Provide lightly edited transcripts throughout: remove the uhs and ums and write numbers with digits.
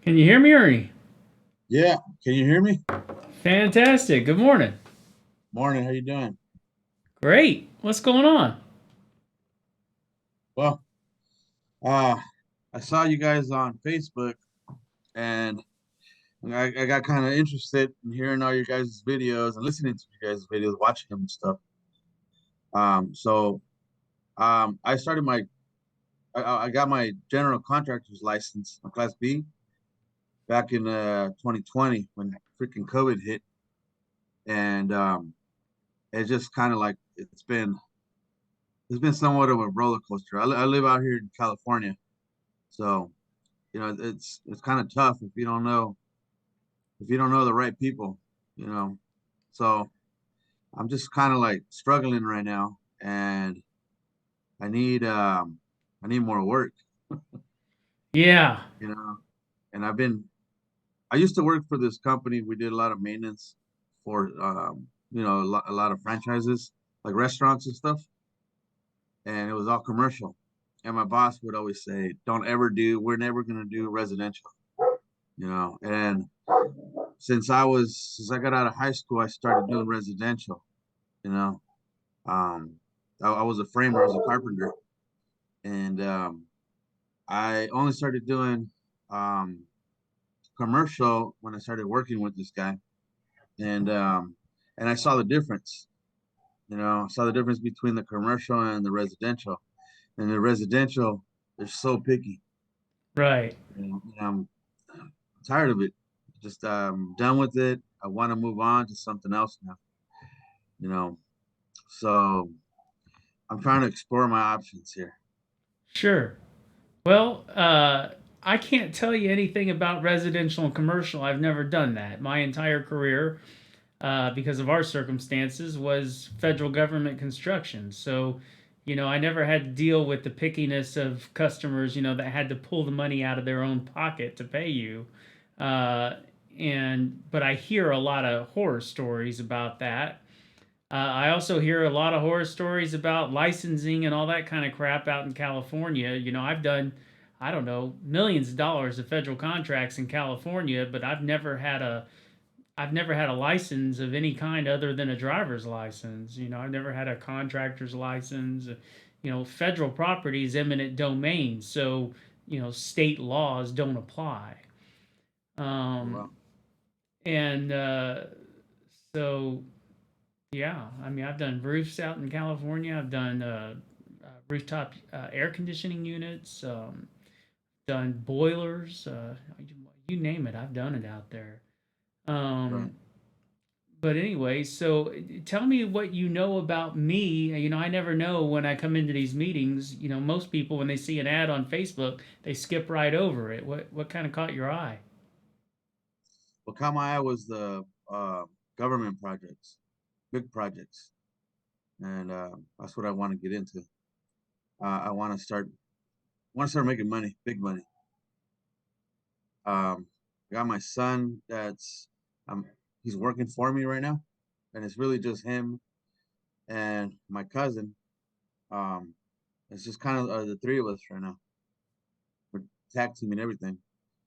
Can you hear me, Ernie? Yeah, can you hear me? Fantastic. Good morning. Morning, how you doing? Great. What's going on? Well, uh, I saw you guys on Facebook, and I got kind of interested in hearing all your guys' videos and listening to you guys' videos, watching them and stuff. I started I got my general contractor's license, my Class B, back in 2020 when freaking COVID hit, and it's just kind of like it's been somewhat of a roller coaster. I live out here in California, so it's kind of tough if you don't know the right people, you know. So I'm just kind of like struggling right now, and I need um I need more work, Yeah. you know. And I used to work for this company. We did a lot of maintenance for a lot of franchises like restaurants and stuff, and it was all commercial. And my boss would always say, "Don't ever do. We're never gonna do residential." And since I got out of high school, I started doing residential. You know, um, I was a framer, I was a carpenter, and I only started doing um, commercial when I started working with this guy, and um, and I saw the difference. I saw the difference between the commercial and the residential. And the residential, they're so picky. Right. I'm tired of it. Just done with it. I want to move on to something else now. You know, so I'm trying to explore my options here. Sure. Well, I can't tell you anything about residential and commercial. I've never done that. My entire career, because of our circumstances, was federal government construction. So, I never had to deal with the pickiness of customers, that had to pull the money out of their own pocket to pay you. Uh, but I hear a lot of horror stories about that. I also hear a lot of horror stories about licensing and all that kind of crap out in California. I've done, I don't know, millions of dollars of federal contracts in California, but I've never had a license of any kind other than a driver's license. I've never had a contractor's license. Federal property is eminent domain, so state laws don't apply. Um, Well, and so Yeah, I mean, I've done roofs out in California. I've done rooftop air conditioning units. Done boilers. You name it, I've done it out there. right. Um, but anyway, so tell me what you know about me. I never know when I come into these meetings. Most people when they see an ad on Facebook, they skip right over it. What kind of caught your eye? What caught my eye was the government projects, big projects, and that's what I want to get into. I want to start making money, big money. I got my son um, he's working for me right now, and it's really just him and my cousin. Um, it's just kind of the three of us right now. We're tag teaming everything.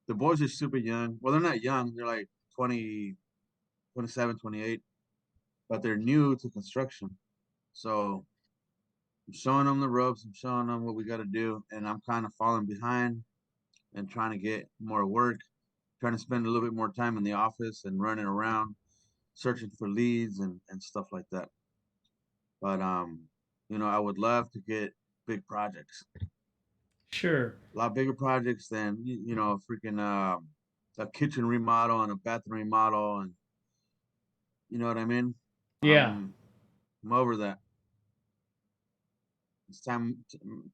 The boys are super young. Well, they're not young. They're like 20, 27, 28, but they're new to construction. So I'm showing them the ropes. I'm showing them what we got to do, and I'm kind of falling behind and trying to get more work, trying to spend a little bit more time in the office and running around, searching for leads and stuff like that. But I would love to get big projects, Sure. a lot bigger projects than freaking a kitchen remodel and a bathroom remodel, and you know what I mean. Yeah. I'm over that. It's time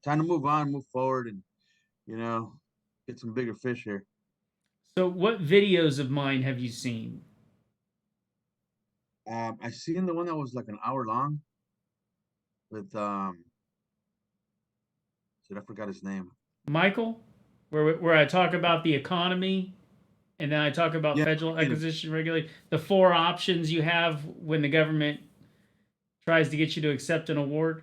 to move on, move forward, and you know get some bigger fish here. So, what videos of mine have you seen? I seen the one that was like an hour long with shit, I forgot his name. Michael, where I talk about the economy and then I talk about Yeah, federal freaking acquisition regulation, the four options you have when the government tries to get you to accept an award.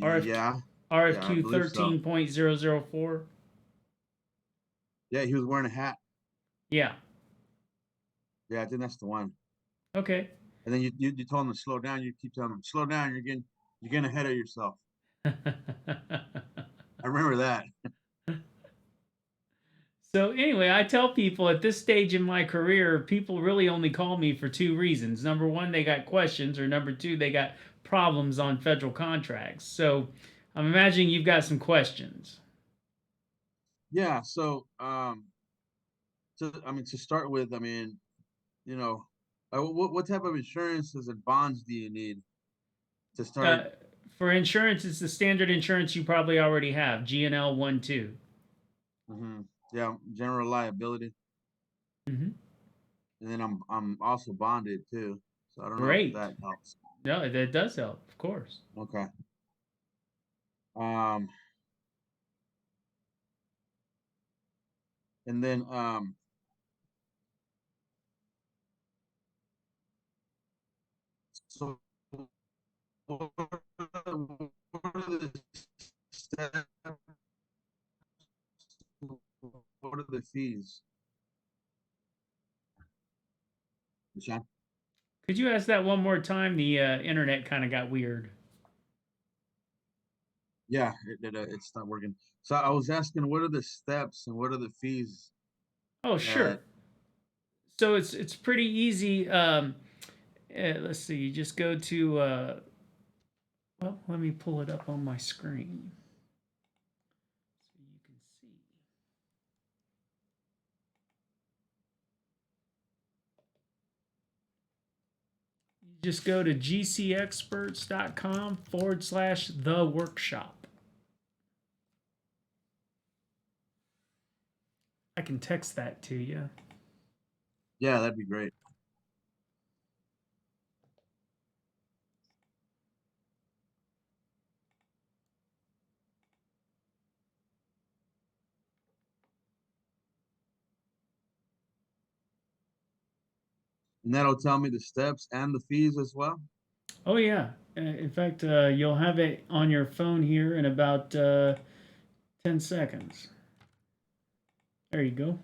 RFQ, yeah, yeah, I RFQ believe so. 13.004. Yeah, he was wearing a hat. Yeah. Yeah, I think that's the one. Okay. And then you told him to slow down. You keep telling him, slow down. You're getting ahead of yourself. I remember that. So anyway, I tell people at this stage in my career, people really only call me for two reasons. Number one, they got questions, or number two, they got problems on federal contracts. So I'm imagining you've got some questions. Yeah. So, to start with, you know, what type of insurances and bonds do you need to Uh, start? for insurance, it's the standard insurance you probably already have, GNL 1-2. Yeah, general liability, Mm-hmm. and then I'm also bonded too. So I don't know if Great. that helps. No, that does help, of course. Okay. Um, and then so what are the steps? What are the fees, Michelle? Could you ask that one more time? The internet kind of got weird. Yeah, it's not working. So I was asking, what are the steps and what are the fees Oh, that? sure. So it's pretty easy. Let's see. You just go to well, let me pull it up on my screen so you can see. You just go to GCExperts.com/the workshop. I can text that to you. Yeah, that'd be great. And that'll tell me the steps and the fees as well. Oh yeah. In fact, you'll have it on your phone here in about 10 seconds. There you go.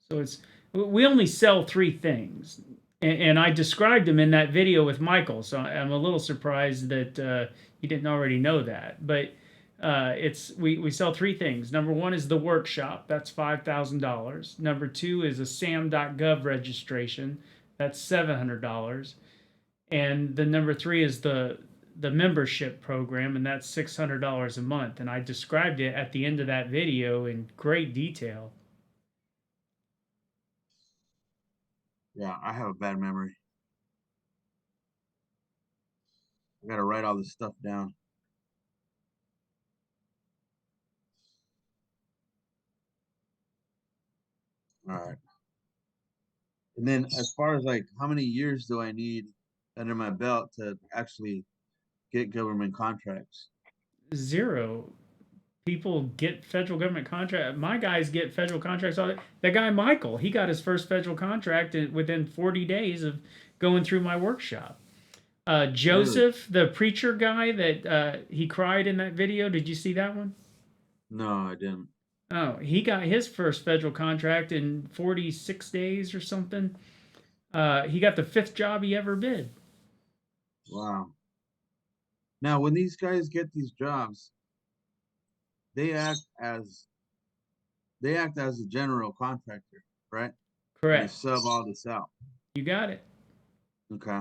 So it's we only sell three things, and I described them in that video with Michael. So I'm a little surprised that you didn't already know that. But it's we sell three things. Number one is the workshop. That's $5,000. Number two is a SAM.gov registration. That's $700. And the number three is the membership program, and that's $600 a month. And I described it at the end of that video in great detail. Yeah, I have a bad memory. I gotta write all this stuff down. All right. And then as far as like how many years do I need under my belt to actually get government contracts? Zero. People get federal government contract. My guys get federal contracts. That guy Michael, he got his first federal contract within 40 days of going through my workshop. Really? Joseph, the preacher guy that he cried in that video. Did you see that one? No, I didn't. Oh, he got his first federal contract in 46 days or something. He got the fifth job he ever bid. Wow. Now, when these guys get these jobs, they act as they act as a general contractor, right? And they Correct. sub all this out. You got it. Okay.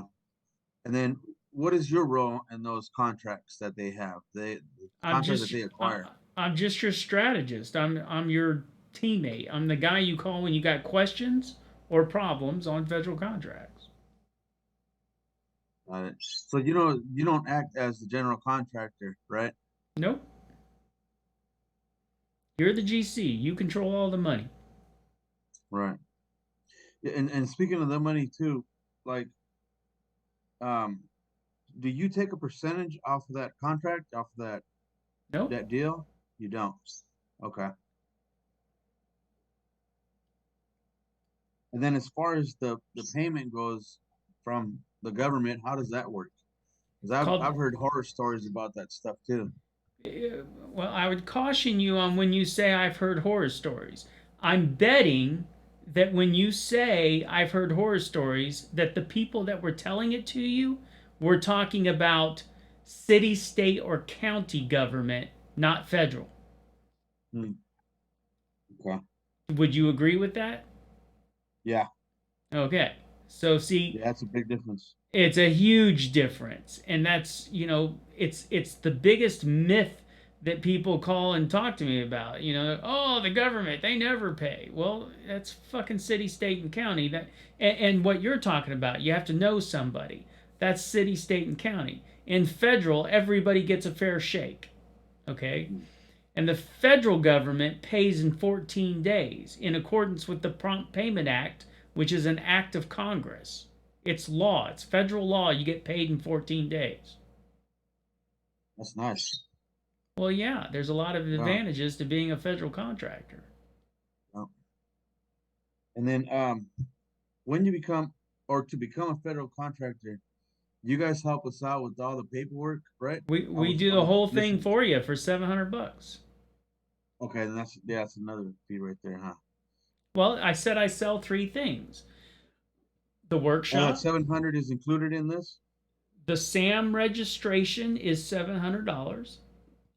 And then what is your role in those contracts that they have? The I'm contracts that just they uh, acquire. I'm just your strategist. I'm your teammate. I'm the guy you call when you got questions or problems on federal contracts. So you don't act as the general contractor, right? Nope. You're the GC. You control all the money. Right. Yeah, and speaking of the money too, like um do you take a percentage off of that contract, off of Nope. that deal? You don't. Okay. And then as far as the payment goes from the government, how does that work? Because I've Called heard horror stories about that stuff too. Well, I would caution you on when you say I've heard horror stories. I'm betting that when you say I've heard horror stories, that the people that were telling it to you were talking about city, state, or county government, not federal. Hmm. Okay. Would you agree with that? Yeah. Okay. So see, Yeah, that's a big difference. it's a huge difference, and that's, it's the biggest myth that people call and talk to me about. Oh, the government, they never pay. Well, that's fucking city, state, and county. And what you're talking about, you have to know somebody. That's city, state, and county. In federal, everybody gets a fair shake. Okay. Hmm. And the federal government pays in 14 days in accordance with the Prompt Payment Act, which is an act of Congress. It's law. It's federal law. You get paid in 14 days. That's nice. Well, yeah, there's a lot of Yeah. advantages to being a federal contractor. Yeah. And then when you become or to become a federal contractor, you guys help us out with all the paperwork, right? We do the whole thing Listening. for you for $700. Okay, then that's another fee right there, huh? Well, I said I sell three things: the Oh, that workshop, 700 is included in this? the SAM registration is $700.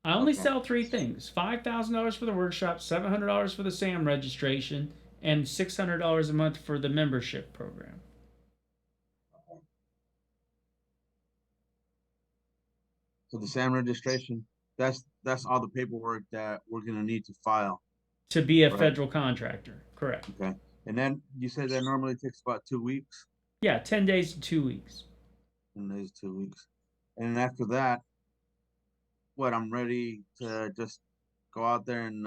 I only Okay. sell three things: $5,000 for the workshop, $700 for the SAM registration, and $600 a month for the membership program. So the SAM registration, that's all the paperwork that we're gonna need to file, To be a right? federal contractor, correct? Okay. And then you said that normally takes about 2 weeks, Yeah, 10 days to 2 weeks. and there's 2 weeks. And then after that, what, I'm ready to just go out there and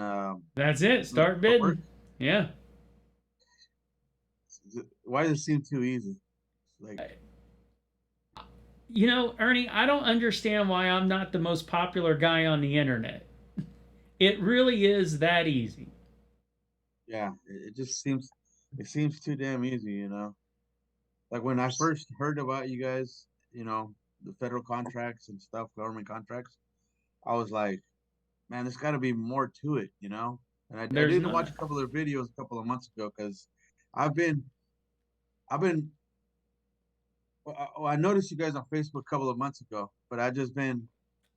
That's it. look Start for work? bidding. Yeah. Why does it seem too easy? Like, Ernie, I don't understand why I'm not the most popular guy on the internet. It really is that easy. yeah, it just seems too damn easy. Like when I first heard about you guys, the federal contracts and stuff, government contracts, I was like, man, there's got to be more to it. And I There's did watch not. a couple of videos a couple of months ago because I've been I've been I noticed you guys on Facebook a couple of months ago, but I just been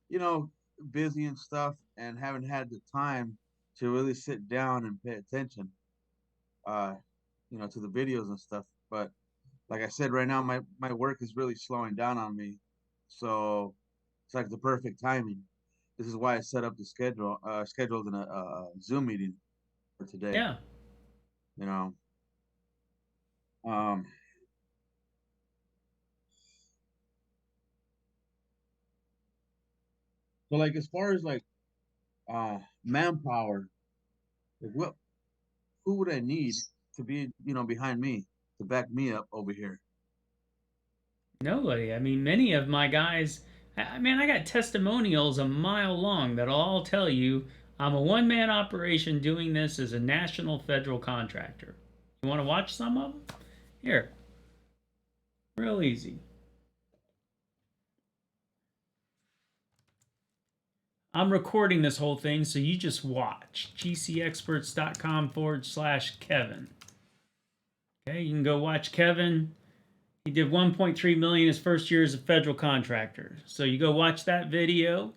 you know busy and stuff and haven't had the time to really sit down and pay attention, uh, to the videos and stuff. But like I said, right now my work is really slowing down on me, so it's like the perfect timing. This is why I set up the scheduled in a Zoom meeting for today. Yeah. You know, um, so like as far as like manpower, like who would I need to be behind me to back me up over here? Nobody. I mean, many of my guys, I got testimonials a mile long that'll all tell you I'm a one man operation doing this as a national federal contractor. You want to watch some of them? Here, real easy. I'm recording this whole thing, so you just watch. GCExperts.com/Kevin. Okay, you can go watch Kevin. He did 1.3 million his first year as a federal contractor. So you go watch that video.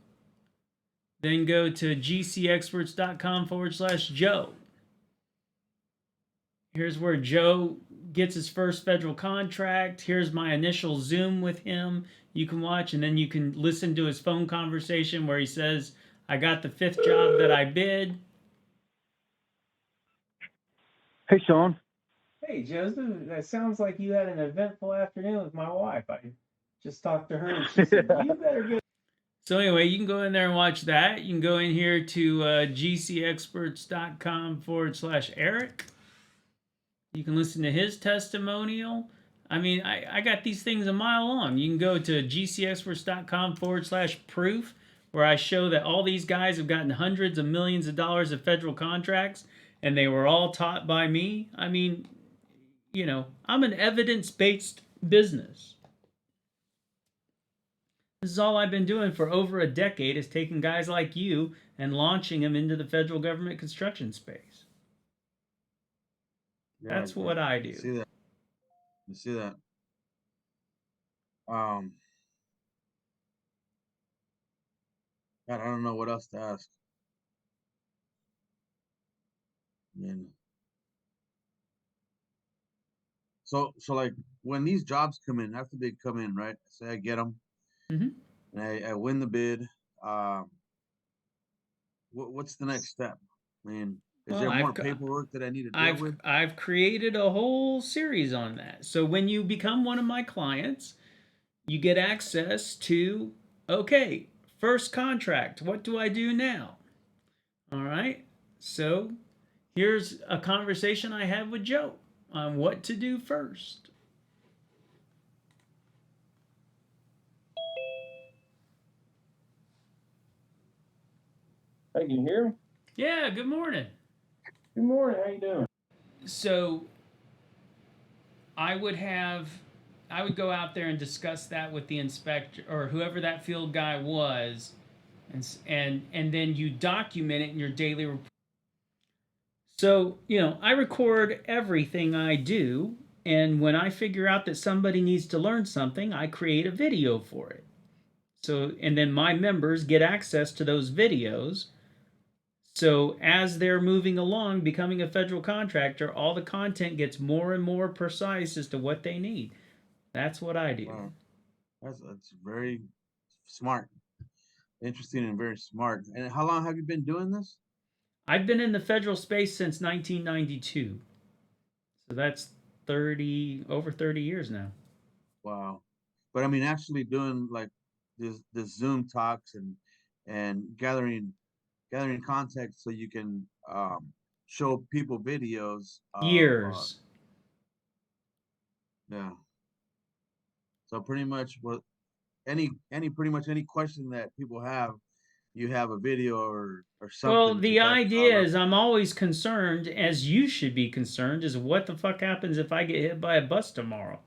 Then go to GCExperts.com/Joe. Here's where Joe gets his first federal contract. Here's my initial Zoom with him. You can watch, and then you can listen to his phone conversation where he says, I got the 5th job that I bid. Hey, Sean. Hey, Joseph, that sounds like you had an eventful afternoon with my wife. I just talked to her, and she said, you better get. So anyway, you can go in there and watch that. You can go in here to GCExperts.com/Eric. You can listen to his testimonial. I mean, I got these things a mile long. You can go to GCExperts.com/proof, where I show that all these guys have gotten hundreds of millions of dollars of federal contracts, and they were all taught by me. I mean, I'm an evidence-based business. This is all I've been doing for over a decade, is taking guys like you and launching them into the federal government construction space. Yeah, That's what I do. see that. You see that. God, I don't know what else to ask. I mean, so like when these jobs come in, after they come in, right? Say I get them, Mm-hmm. and I win the bid. What's the next step? I mean, is there more paperwork that I need to deal with? I've created a whole series on that. So when you become one of my clients, you get access to, okay, first contract. What do I do now? All right. So here's a conversation I had with Joe on what to do first. Hey, can you hear me? Yeah, good morning. Good morning. How you doing? So I would go out there and discuss that with the inspector or whoever that field guy was, and then you document it in your daily report. So, I record everything I do, and when I figure out that somebody needs to learn something, I create a video for it. So, and then my members get access to those videos. So as they're moving along, becoming a federal contractor, all the content gets more and more precise as to what they need. That's what I do. Wow. That's very smart, interesting, and very smart. And how long have you been doing this? I've been in the federal space since 1992. So that's over 30 years now. Wow. But I mean, actually doing like this Zoom talks and gathering context so you can show people videos of Years. yeah. So pretty much what pretty much any question that people have, you have a video or something. Well, the idea is I'm always concerned, as you should be concerned, is what the fuck happens if I get hit by a bus tomorrow.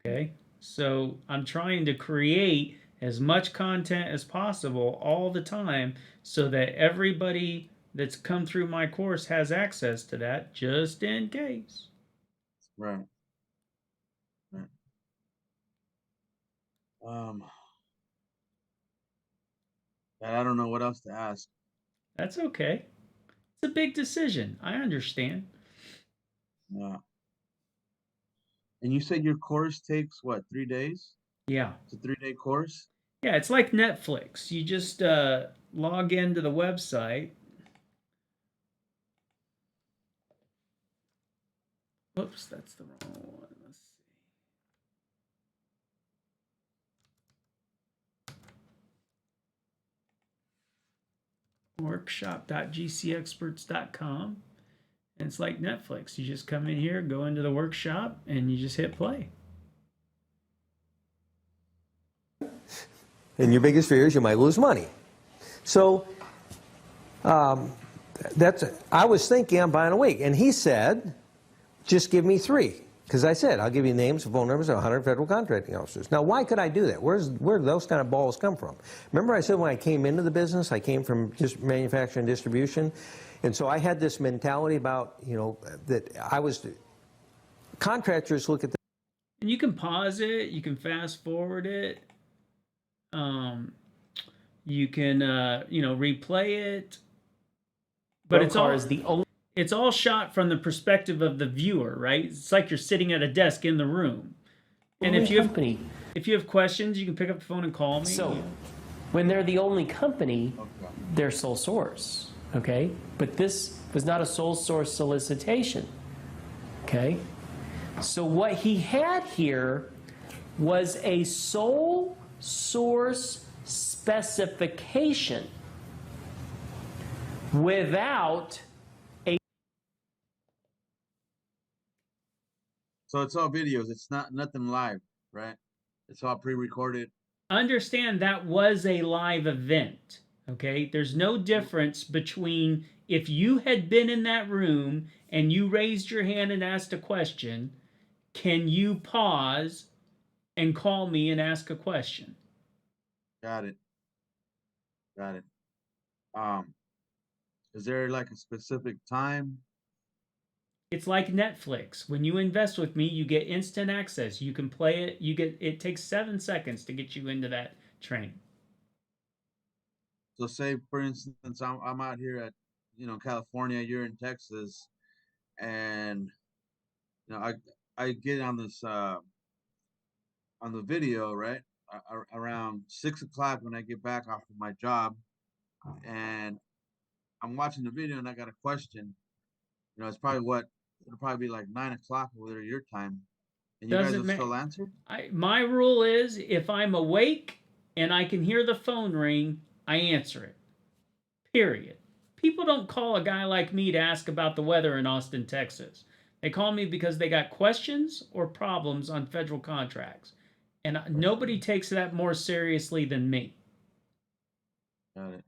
Okay? So I'm trying to create as much content as possible all the time so that everybody that's come through my course has access to that, just in case. Right. Right. And I don't know what else to ask. That's okay. It's a big decision. I understand. Yeah. And you said your course takes what, 3 days? Yeah. It's a 3-day course? Yeah, it's like Netflix. You just log into the website. Whoops, that's the wrong one. Let's see. Workshop.GCExperts.com. And it's like Netflix. You just come in here, go into the workshop, and you just hit play. And your biggest fear is you might lose money. So I was thinking I'm buying a week. And he said, just give me 3. Because I said, I'll give you names and phone numbers of 100 federal contracting officers. Now, why could I do that? Where do those kind of balls come from? Remember I said when I came into the business, I came from just manufacturing and distribution. And so I had this mentality about, that contractors look at the... And you can pause it. You can fast forward it. You can, replay it. But it's all shot from the perspective of the viewer, right? It's like you're sitting at a desk in the room. And if you have questions, you can pick up the phone and call me. So, when they're the only company, they're sole source, okay? But this was not a sole source solicitation, okay? So what he had here was a sole source specification without a... So it's all videos. It's nothing live, right? It's all pre-recorded. Understand that was a live event, okay? There's no difference between if you had been in that room and you raised your hand and asked a question, can you pause and call me and ask a question. Got it. Got it. Um, is there like a specific time? It's like Netflix. When you invest with me, you get instant access. You can play it. It takes 7 seconds to get you into that train. So say for instance, I'm out here at, California, you're in Texas, and I get on this on the video, right? Around 6 o'clock when I get back off of my job, and I'm watching the video and I got a question. It's probably it'll probably be like 9 o'clock over there your time, and you guys Doesn't will matter. still answer. My rule is if I'm awake and I can hear the phone ring, I answer it. Period. People don't call a guy like me to ask about the weather in Austin, Texas. They call me because they got questions or problems on federal contracts. And nobody takes that more seriously than me. Got it.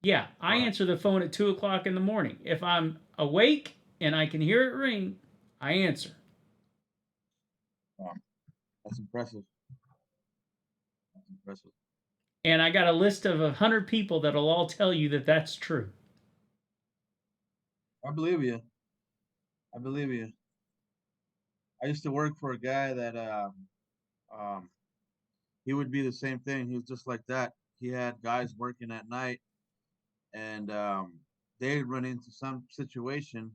Yeah, I answer the phone at 2 o'clock in the morning. If I'm awake and I can hear it ring, I answer. That's impressive. That's impressive. And I got a list of 100 people that'll all tell you that that's true. I believe you. I believe you. I used to work for a guy that he would be the same thing. He was just like that. He had guys working at night, and they'd run into some situation,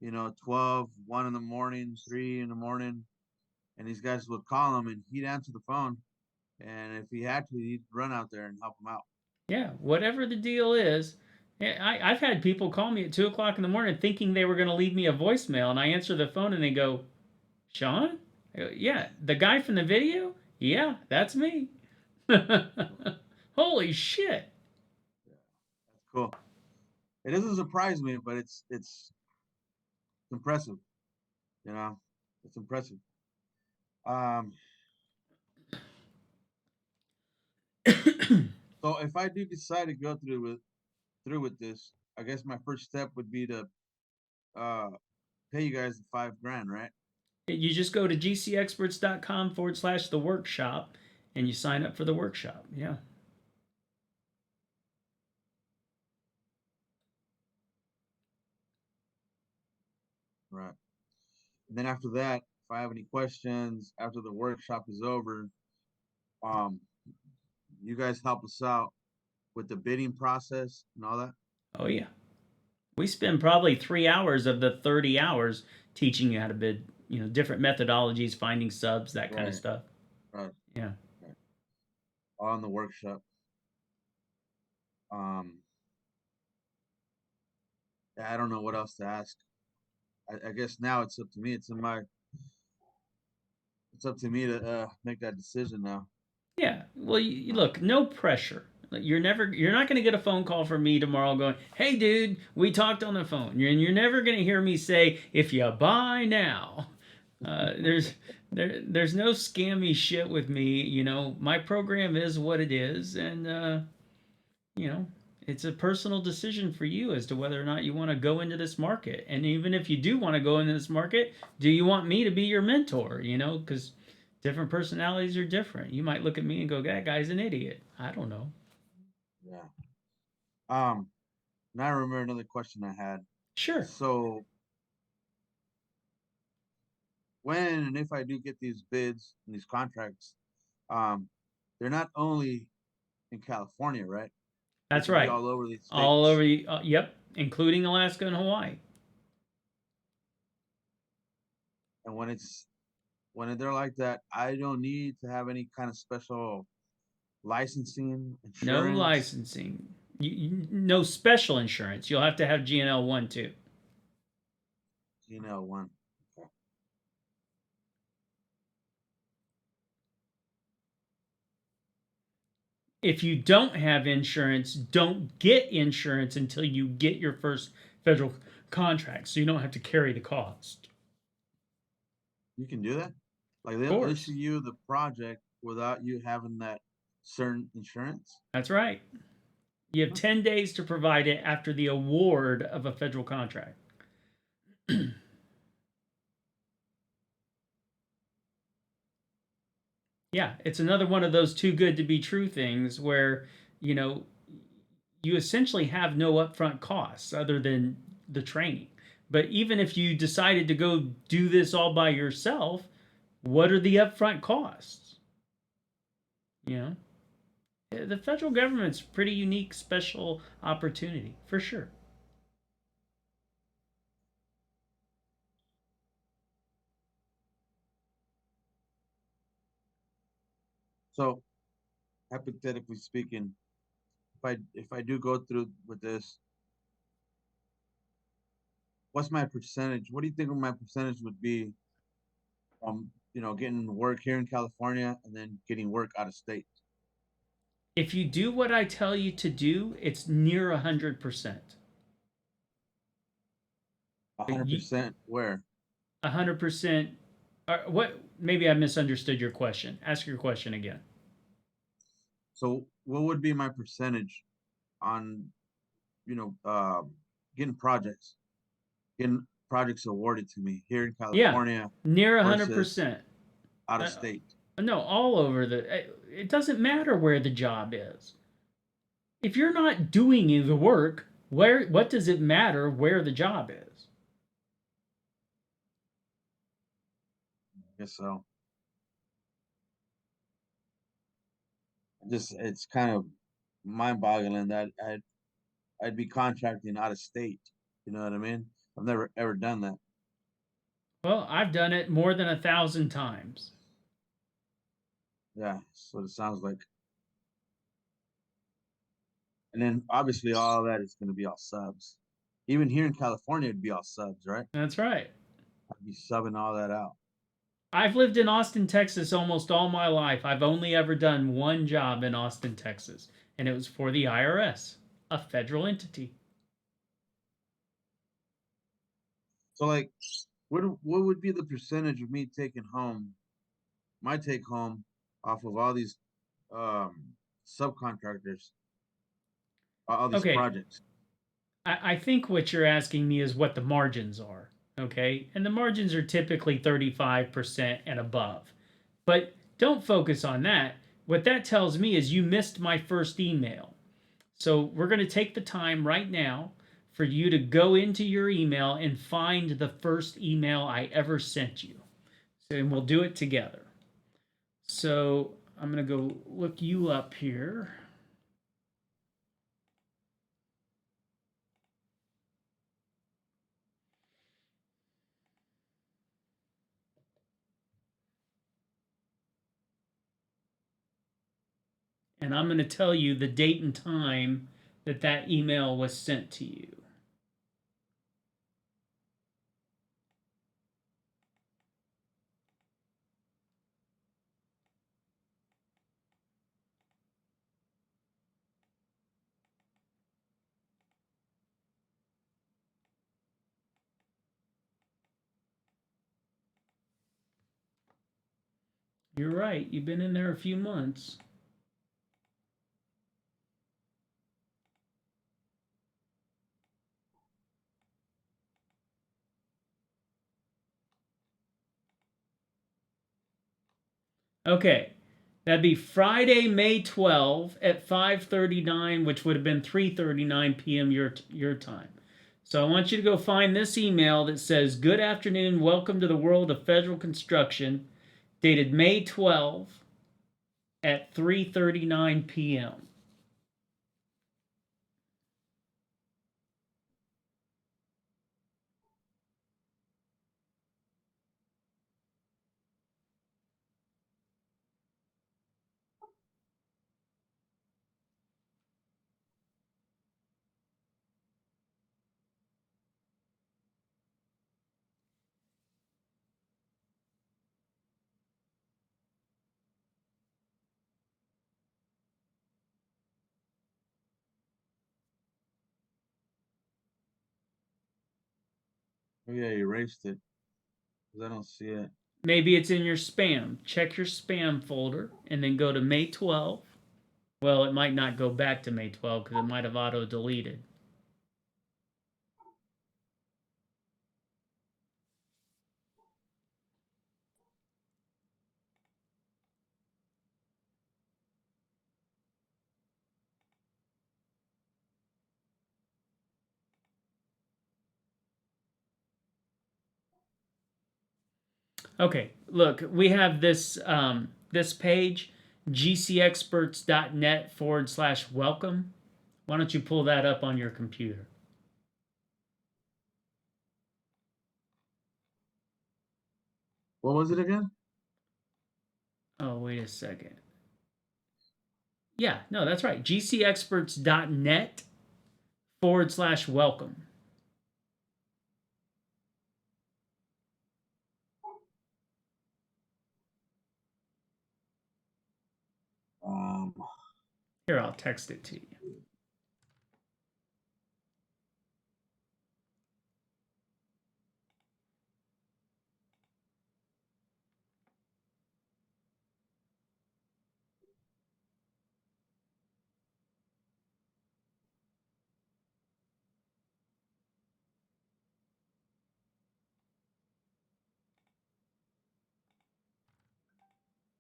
12, 1 in the morning, 3 in the morning, and these guys would call him, and he'd answer the phone, and if he had to, he'd run out there and help them out. Yeah, whatever the deal is. I've had people call me at 2 o'clock in the morning thinking they were going to leave me a voicemail, and I answer the phone and they go, Sean? I go, yeah, the guy from the video? Yeah, that's me. Holy shit. That's cool. It doesn't surprise me, but it's impressive. It's impressive. So if I do decide to go through with this, I guess my first step would be to pay you guys the $5,000, right? You just go to GCExperts.com/the workshop and you sign up for the workshop. Yeah. Right. And then after that, if I have any questions after the workshop is over, um, you guys help us out with the bidding process and all that. Oh, yeah. We spend probably 3 hours of the 30 hours teaching you how to bid, different methodologies, finding subs, that kind of Right. stuff. Right. Yeah. All in the workshop. I don't know what else to ask. I guess now it's up to me. It's up to me to make that decision now. Yeah. Well, look, no pressure. You're not going to get a phone call from me tomorrow going, "Hey, dude, we talked on the phone." You're never going to hear me say, "If you buy now." There's no scammy shit with me. My program is what it is, and it's a personal decision for you as to whether or not you want to go into this market. And even if you do want to go into this market, do you want me to be your mentor? Because different personalities are different. You might look at me and go, "That guy's an idiot." I don't know. Yeah. Now I remember another question I had. Sure. So when and if I do get these bids and these contracts, they're not only in California, right? They That's can be right. all over these states. All over. Yep, including Alaska and Hawaii. And when they're like that, I don't need to have any kind of special licensing, No insurance. licensing. No special insurance. You'll have to have GNL 1 too. GNL 1. Okay. If you don't have insurance, don't get insurance until you get your first federal contract, so you don't have to carry the cost. You can do that? Like they'll issue you the project without you having that certain insurance? That's right. You have 10 days to provide it after the award of a federal contract. Yeah, it's another one of those too good to be true things where, you know, you essentially have no upfront costs other than the training. But even if you decided to go do this all by yourself, what are the upfront costs? You know, the federal government's a pretty unique, special opportunity for sure. So hypothetically speaking, if I do go through with this, what's my percentage? What do you think my percentage would be from getting work here in California and then getting work out of state? If you do what I tell you to do, it's near 100%. 100% where? 100%. What? Maybe I misunderstood your question. Ask your question again. So what would be my percentage on you know uh, getting projects awarded to me here in Yeah, California near versus 100%. out of Uh, state? no, all over the. It doesn't matter where the job is. If you're not doing the work, where? What does it matter where the job is? Guess so. Just it's kind of mind-boggling that I'd be contracting out of state. You know what I mean? I've never ever done that. Well, I've done it more than 1,000 times. Yeah, so it sounds like. And then obviously all that is going to be all subs. Even here in California, it'd be all subs, right? That's right. I'd be subbing all that out. I've lived in Austin, Texas almost all my life. I've only ever done one job in Austin, Texas, and it was for the IRS, a federal entity. So like, what would be the percentage of me taking home my take home off of all these um subcontractors, all these Okay, projects? I think what you're asking me is what the margins are. Okay, and the margins are typically 35% and above. But don't focus on that. What that tells me is you missed my first email. So we're going to take the time right now for you to go into your email and find the first email I ever sent you. So, and we'll do it together. So I'm going to go look you up here. And I'm going to tell you the date and time that that email was sent to you. You're right. You've been in there a few months. Okay. That'd be Friday, May 12 at 5:39, which would have been 3:39 p.m. your time. So I want you to go find this email that says, "Good afternoon, welcome to the world of federal construction," dated May 12 at 3:39 p.m. Maybe I erased it because I don't see it. Maybe it's in your spam. Check your spam folder and then go to May 12. Well, it might not go back to May 12 because it might have auto deleted. Okay, look, we have this this page, GCExperts.net/welcome. Why don't you pull that up on your computer? What was it again? Oh, wait a second. Yeah, no, that's right. GCExperts.net/welcome. Um, Here, I'll text it to you.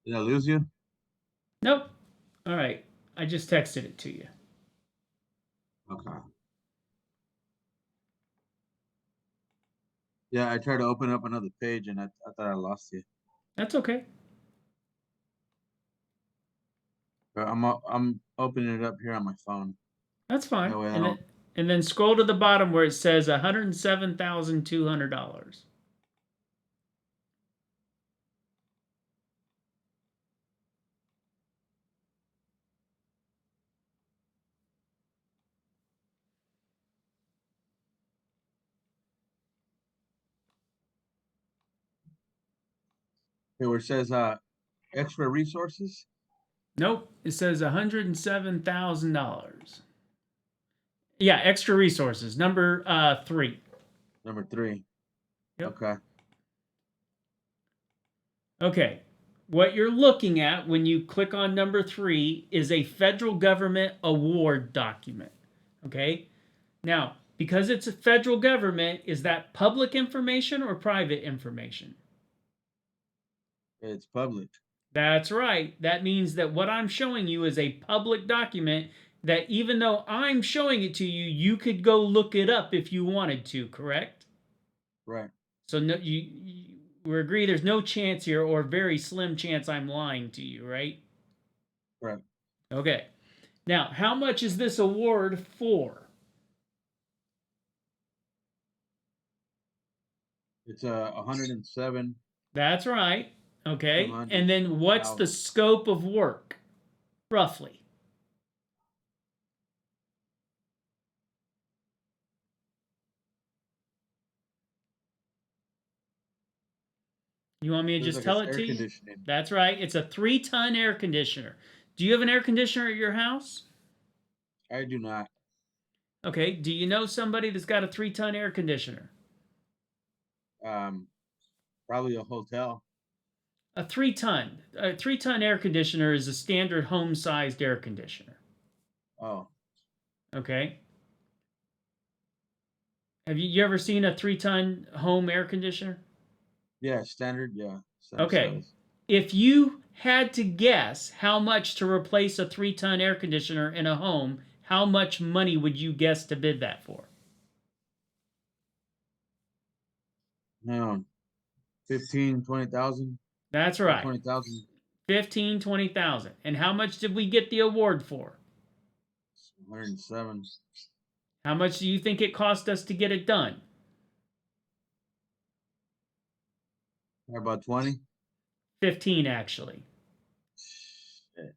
did I lose you? Nope. All right. I just texted it to you. Okay. Yeah, I tried to open up another page and I thought I lost you. That's okay. But I'm opening it up here on my phone. That's fine. That way I And don't. then scroll to the bottom where it says $107,200. Here where it says extra resources. Nope. It says $107,000. Yeah, extra resources. Number 3. Number 3. Yep. Okay. Okay. What you're looking at when you click on number 3 is a federal government award document. Okay. Now, because it's a federal government, is that public information or private information? It's public. That's right. That means that what I'm showing you is a public document that even though I'm showing it to you, you could go look it up if you wanted to, correct? Right. So no, we agree there's no chance here or very slim chance I'm lying to you, right? Right. Okay. Now, how much is this award for? It's 107. That's right. Okay. 200. And then what's the scope of work, roughly? You want me to just tell it to you? That's right. It's a 3-ton air conditioner. Do you have an air conditioner at your house? I do not. Okay. Do you know somebody that's got a 3-ton air conditioner? Probably a hotel. A 3-ton air conditioner is a standard home-sized air conditioner. Oh. Okay. Have you ever seen a 3-ton home air conditioner? Yeah, standard. Yeah. Standard Okay. size. If you had to guess how much to replace a 3-ton air conditioner in a home, how much money would you guess to bid that for? No. 15, 20,000. That's right. 20,000. 15, 20,000. And how much did we get the award for? 107. How much do you think it cost us to get it done? How about 20? 15, actually. Shit.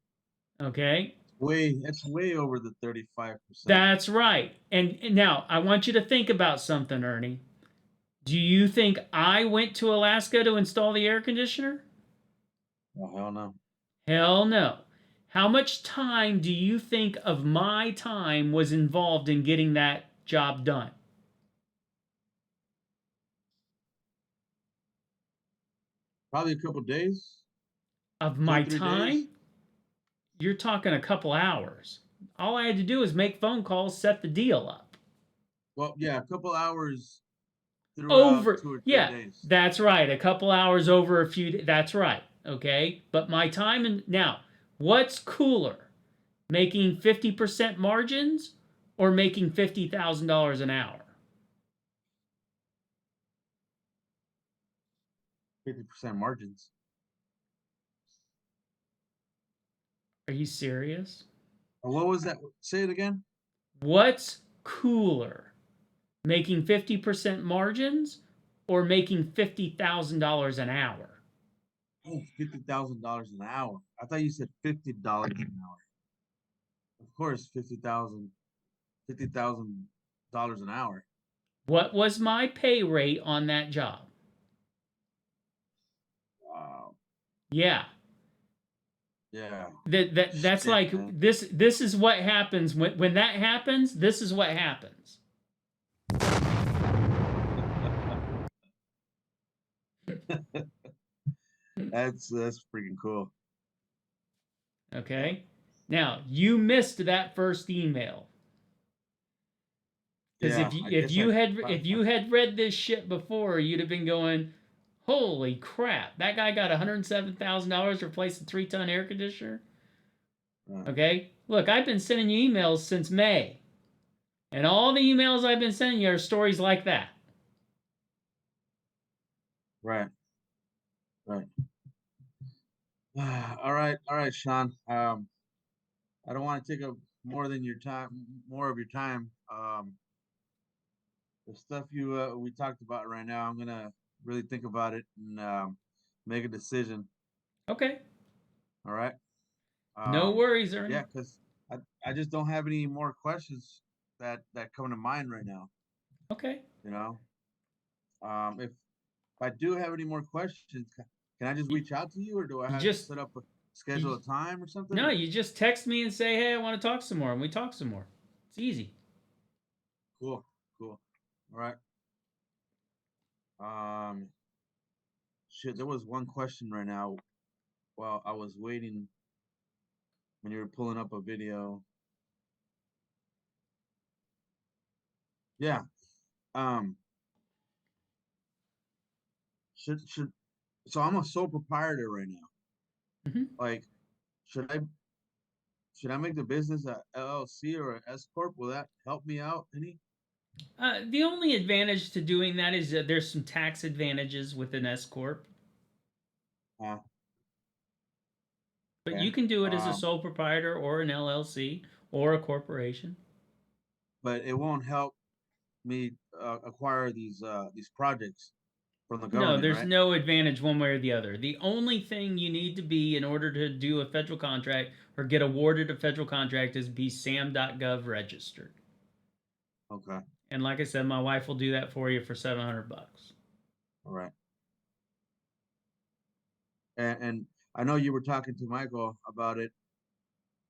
Okay. It's way over the 35%. That's right. And now I want you to think about something, Ernie. Do you think I went to Alaska to install the air conditioner? Oh, hell no. Hell no. How much time do you think of my time was involved in getting that job done? Probably a couple days. Of my 2 or 3 time? days. You're talking a couple hours. All I had to do was make phone calls, set the deal up. Well, yeah, a couple hours throughout Over, 2 or 3 yeah, days. that's right. A couple hours over a few. That's right. Okay, but my time and now, what's cooler, making 50% margins or making $50,000 an hour? 50% margins. Are you serious? What was that? Say it again. What's cooler, making 50% margins or making $50,000 an hour? Oh, $50,000 an hour. I thought you said $50 an hour. Of course, $50,000 an hour. What was my pay rate on that job? Wow. Yeah. Yeah. That's Shit, like man. this is what happens when that happens. This is what happens. That's freaking cool. Okay. Now you missed that first email because Yeah, I guess I if you had read this shit before, you'd have been going, "Holy crap! That guy got $107,000 to replace a 3-ton air conditioner." Okay. Look, I've been sending you emails since May, and all the emails I've been sending you are stories like that. right, right. All right, Sean. I don't want to take up more than your time, more of your time. The stuff we talked about right now, I'm gonna really think about it and make a decision. Okay. All right. No worries, Ernie. Yeah, because I just don't have any more questions that come to mind right now. Okay. You know, if I do have any more questions, can I just reach out to you, or do I You have to just set up schedule a time or something? no, Or? you just text me and say, "Hey, I want to talk some more," and we talk some more. It's easy. Cool, cool. All right. Um, shit, there was one question right now while I was waiting when you were pulling up a video. Yeah. Um, should so I'm a sole proprietor right now. hmm Like, should I make the business a LLC or an S corp? Will that help me out any? The only advantage to doing that is that there's some tax advantages with an S corp, Uh, but okay. you can do it as a sole proprietor or an LLC or a corporation. But it won't help me acquire these projects from the No, government, there's right? no advantage one way or the other. The only thing you need to be in order to do a federal contract or get awarded a federal contract is be SAM.gov registered. Okay. And like I said, my wife will do that for you for $700. All right. And I know you were talking to Michael about it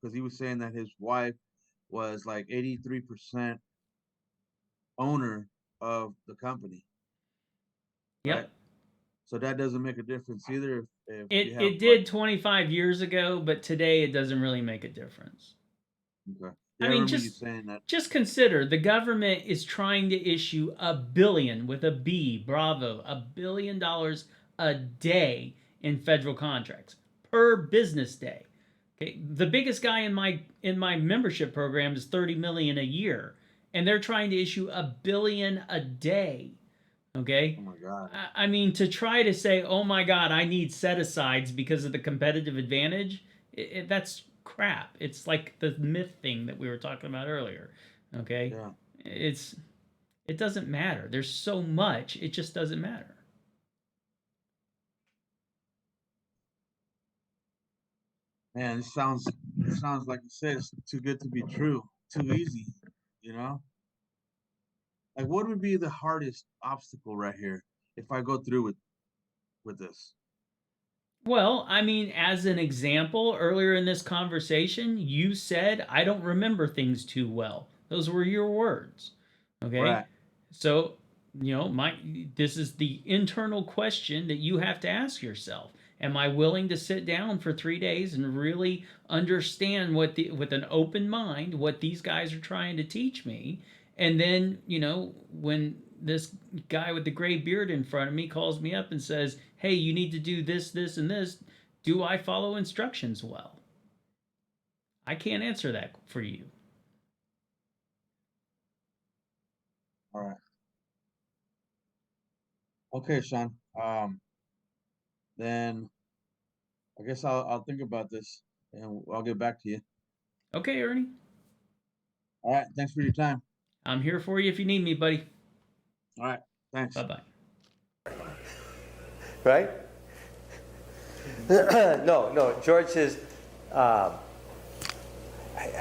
because he was saying that his wife was like 83% owner of the company, right? Yep. So that doesn't make a difference either if you have It like, did 25 years ago, but today it doesn't really make a difference. okay. I Yeah, I mean, remember you saying that. just consider the government is trying to issue $1 billion with a B, bravo, $1 billion a day in federal contracts per business day. Okay, the biggest guy in my membership program is 30 million a year, and they're trying to issue $1 billion a day. Okay, Oh my God. I mean, to try to say, oh my God, I need set asides because of the competitive advantage, that's crap. It's like the myth thing that we were talking about earlier. Okay, Yeah. it doesn't matter. There's so much, it just doesn't matter. Man, it sounds like you said, it's too good to be true. Too easy, you know? Like what would be the hardest obstacle right here if I go through with this? Well, I mean, as an example, earlier in this conversation, you said, I don't remember things too well. Those were your words. Okay? Right. So, this is the internal question that you have to ask yourself. Am I willing to sit down for 3 days and really understand with an open mind what these guys are trying to teach me? And then, when this guy with the gray beard in front of me calls me up and says, "Hey, you need to do this, this, and this," do I follow instructions well? I can't answer that for you. All right. Okay, Sean. then I guess I'll think about this and I'll get back to you. Okay, Ernie. All right. Thanks for your time. I'm here for you if you need me, buddy. All right. Thanks. Bye-bye. Right? No. George says, I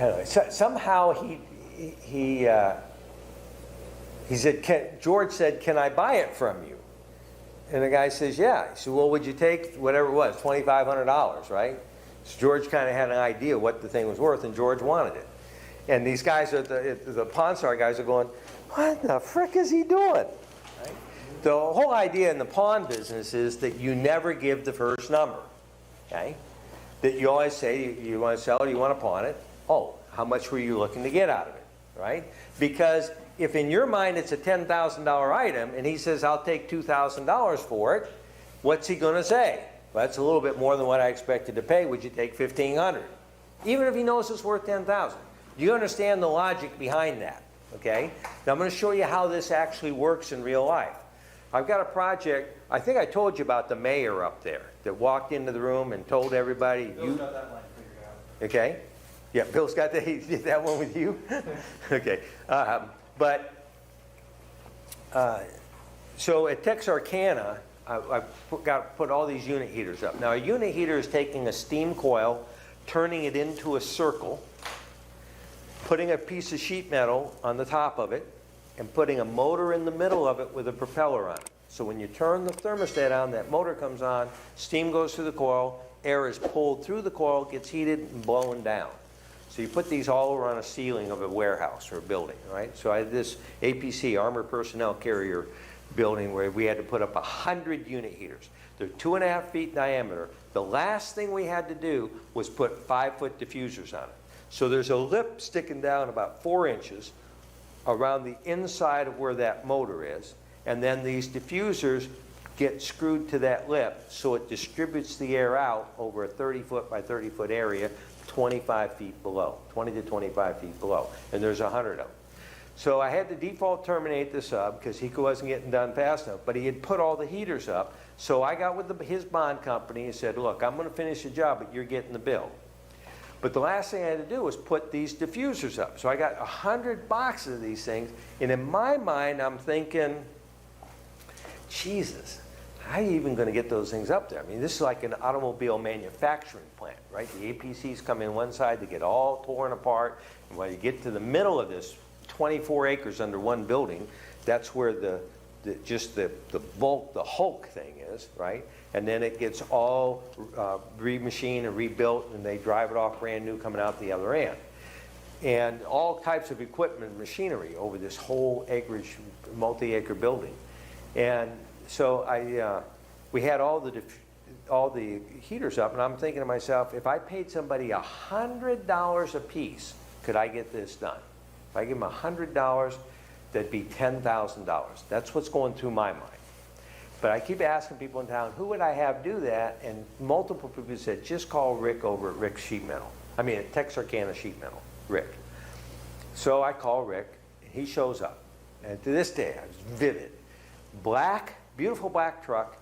don't know, somehow he said, George said, can I buy it from you? And the guy says, yeah. He said, well, would you take whatever it was, $2,500, right? So George kind of had an idea what the thing was worth, and George wanted it. And these guys, the Pawn Star guys are going, what the frick is he doing? Right? The whole idea in the pawn business is that you never give the first number, okay? That you always say, you want to sell it, you want to pawn it. Oh, how much were you looking to get out of it, right? Because if in your mind it's a $10,000 item and he says, I'll take $2,000 for it, what's he going to say? Well, that's a little bit more than what I expected to pay. Would you take $1,500? Even if he knows it's worth $10,000. Do you understand the logic behind that? Okay? Now I'm going to show you how this actually works in real life. I've got a project, I think I told you about the mayor up there that walked into the room and told everybody. Bill's got that line figured out. Okay? Yeah, Bill's got that. He did that one with you? Okay. So at Texarkana, I've put all these unit heaters up. Now a unit heater is taking a steam coil, turning it into a circle, putting a piece of sheet metal on the top of it, and putting a motor in the middle of it with a propeller on it. So when you turn the thermostat on, that motor comes on, steam goes through the coil, air is pulled through the coil, gets heated and blown down. So you put these all over on a ceiling of a warehouse or a building, right? So I had this APC, Armored Personnel Carrier building, where we had to put up 100 unit heaters. They're 2.5 feet in diameter. The last thing we had to do was put 5-foot diffusers on it. So there's a lip sticking down about 4 inches around the inside of where that motor is, and then these diffusers get screwed to that lip so it distributes the air out over a 30-foot by 30-foot area 25 feet below, 20 to 25 feet below, and there's 100 of them. So I had to default terminate the sub because he wasn't getting done fast enough, but he had put all the heaters up. So I got with his bond company and said, look, I'm going to finish the job, but you're getting the bill. But the last thing I had to do was put these diffusers up. So I got 100 boxes of these things, and in my mind I'm thinking, Jesus, how are you even going to get those things up there? I mean, this is like an automobile manufacturing plant, right? The APCs come in one side, they get all torn apart, and when you get to the middle of this, 24 acres under one building, that's where the bulk, the Hulk thing is, right? And then it gets all remachined and rebuilt, and they drive it off brand new coming out the other end. And all types of equipment and machinery over this whole acreage, multi-acre building. And so we had all the heaters up, and I'm thinking to myself, if I paid somebody $100 a piece, could I get this done? If I give them $100, that'd be $10,000. That's what's going through my mind. But I keep asking people in town, who would I have do that? And multiple people said, just call Rick over at Rick's Sheet Metal. I mean, at Texarkana Sheet Metal, Rick. So I call Rick, and he shows up. And to this day, I was vivid. Black, beautiful black truck,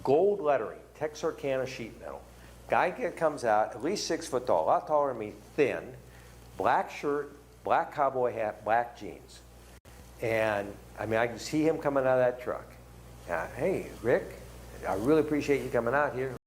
gold lettering, Texarkana Sheet Metal. Guy comes out, at least 6 foot tall, a lot taller than me, thin, black shirt, black cowboy hat, black jeans. And I mean, I can see him coming out of that truck. Hey, Rick, I really appreciate you coming out here.